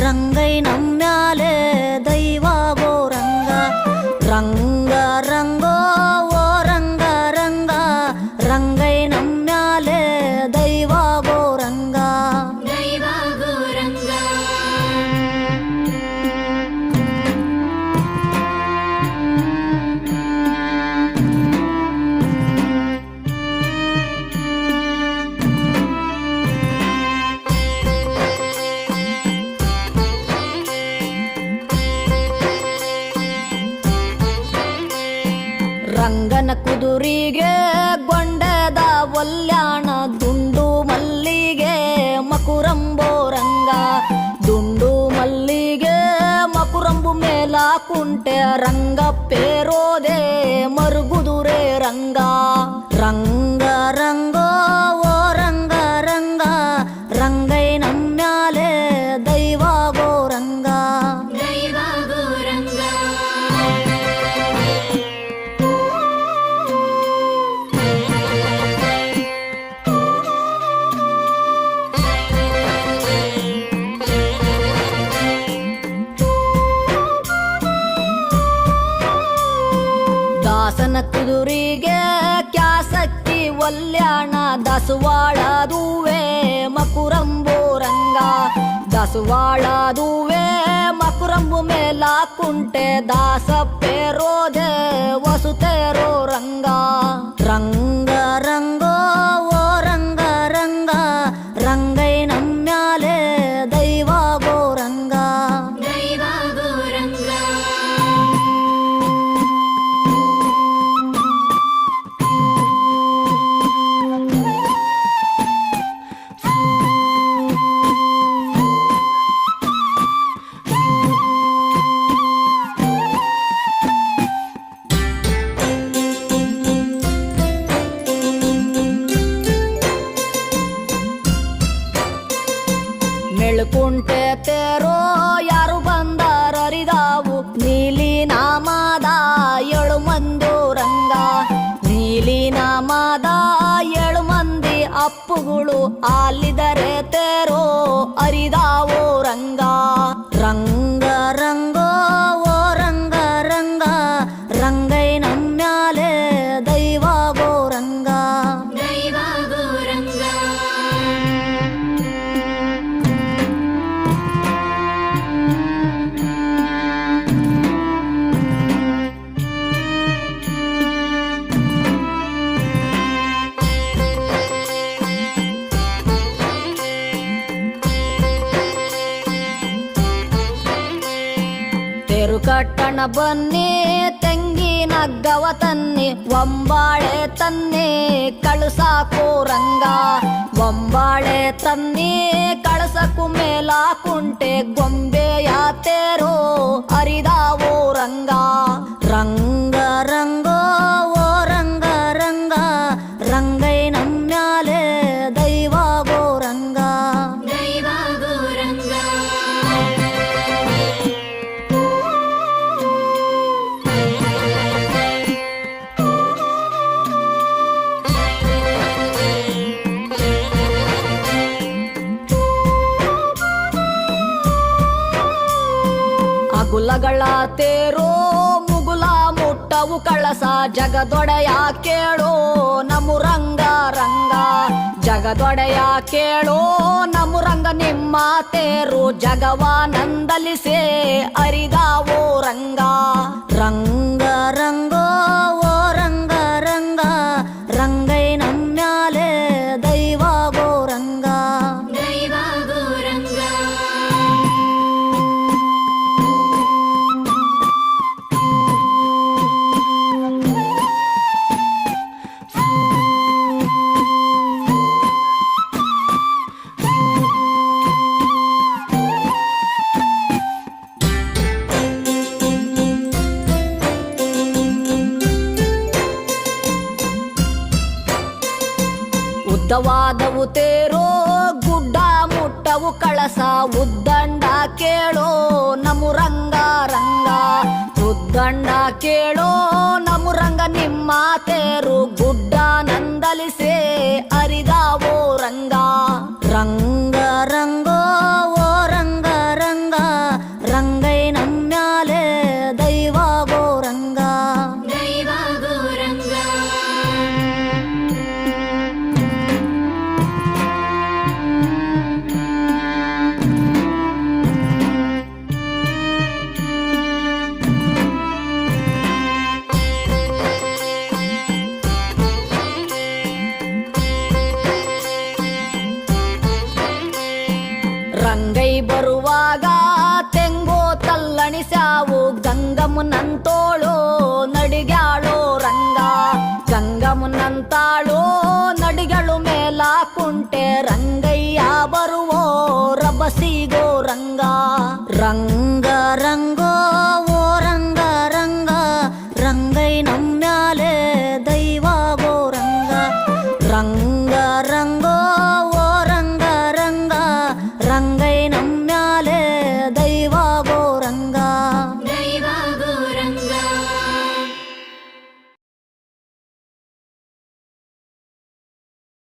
ರಂಗೈ ನಮ್ಮ್ಯಾಲೆ ದೈವಾಗೋ ರಂಗ ರಂಗ ರಂಗೋ ಓ ರಂಗ ರಂಗ ರಂಗೈ ನಮ್ಮ್ಯಾಲೆ ದೈವಾಗೋ ರಂಗ ದೈವಾಗೋ ರಂಗ ರಂಗನ ಕುದುರಿಗೆ ಗೊಂಡದ ಒಲ್ಯಾಣ ದುಂಡು ಮಲ್ಲಿಗೆ ಮಕುರಂಬೋ ರಂಗ ದುಂಡು ಮಲ್ಲಿಗೆ ಮಕುರಂಬು ಮೇಲ ಕುಂಟೆ ರಂಗ ಪೇರೋದೆ ಮರುಗುದುರೆ ರಂಗ ರಂಗ ರಂಗೋ ಓ ರಂಗ ರಂಗ ರಂಗೈ ನಮ್ಮ್ಯಾಲೆ ದೈವಾಗೋ ರಂಗ ದೈವಾಗೋ ರಂಗ ದಾಸನ ಕುದುರಿಗೆ ಕ್ಯಾಸಕ್ಕಿ ಒಲ್ಯಾಣ ದಸವಾಳದುವೆ ಮಕುರಂಬೋ ರಂಗ ದಸವಾಳದುವೆ ಮಕುರಂಬು ಮೇಲ ಕುಂಟೆ ದಾಸ ಪೇರೋದೆ ವಸುತೇರೋ ರಂಗ ರಂಗ ರಂಗೋ ಓ ರಂಗ ರಂಗ ರಂಗೈ ನಮ್ಮ್ಯಾಲೆ ದೈವಾಗೋ ರಂಗ ದೈವಾಗೋ ರಂಗ ಮೆಳ್ಕುಂಟೆ ತೇರೋ ಯಾರು ಬಂದಾರರಿದಾವು ನೀಲಿ ನಾಮದ 7 ಮಂದು ರಂಗ ನೀಲಿ ನಾಮದ 7 ಮಂದಿ ಅಪ್ಪುಗಳು ಆಲಿದರೆ ತೇರೋ ಅರಿದಾವೋ ರಂಗ ರಂಗ ರಂಗೋ ಓ ರಂಗ ರಂಗ ರಂಗೈ ನಮ್ಮ್ಯಾಲೆ ದೈವಾಗೋ ರಂಗ ದೈವಾಗೋ ರಂಗ ತೇರು ಕಟ್ಟಣ ಬನ್ನಿ ತೆಂಗಿನ ಗವ ತನ್ನಿ ಒಂಬಾಳೆ ತನ್ನಿ ಕಳಸಾಕೋ ರಂಗ ಒಂಬಾಳೆ ತನ್ನಿ ಕಳಸಕು ಮೇಲ ಕುಂಟೆ ಗೊಂಬೆಯ ತೇರೋ ಅರಿದಾವೋ ರಂಗ ರಂಗ ರಂಗೋ ಓ ರಂಗ ರಂಗ ರಂಗೈ ನಮ್ಮ್ಯಾಲೆ ದೈವಾಗೋ ರಂಗ ದೈವಾಗೋ ರಂಗ ಅಗುಲಗಳ ತೇರೋ ಮುಗುಲ ಮುಟ್ಟವು ಕಳಸ ಜಗದೊಡೆಯ ಕೇಳೋ ನಮು ರಂಗ ರಂಗ ಜಗದೊಡೆಯ ಕೇಳೋ ನಮು ರಂಗ ನಿಮ್ಮ ತೇರು ಜಗವಾನಂದಲಿಸೆ ಅರಿದಾವೋ ರಂಗ ರಂಗ ರಂಗೋ ಓ ರಂಗ ರಂಗ ರಂಗೈ ನಮ್ಮ್ಯಾಲೆ ದೈವಾಗೋ ರಂಗ ದೈವಾಗೋ ರಂಗ ಉದ್ದವಾದವು ತೇರೋ ಗುಡ್ಡ ಮುಟ್ಟವು ಕಳಸ ಉದ್ದಂಡ ಕೇಳೋ ನಮು ರಂಗ ರಂಗ ಉದ್ದಂಡ ಕೇಳೋ ನಮು ರಂಗ ನಿಮ್ಮ ತೇರು ಗುಡ್ಡ ನಂದಲಿಸೆ ಅರಿದಾವೋ ರಂಗ ರಂಗ ರಂಗೋ ಓ ರಂಗ ರಂಗ ಕುಂಟೆ ರಂಗ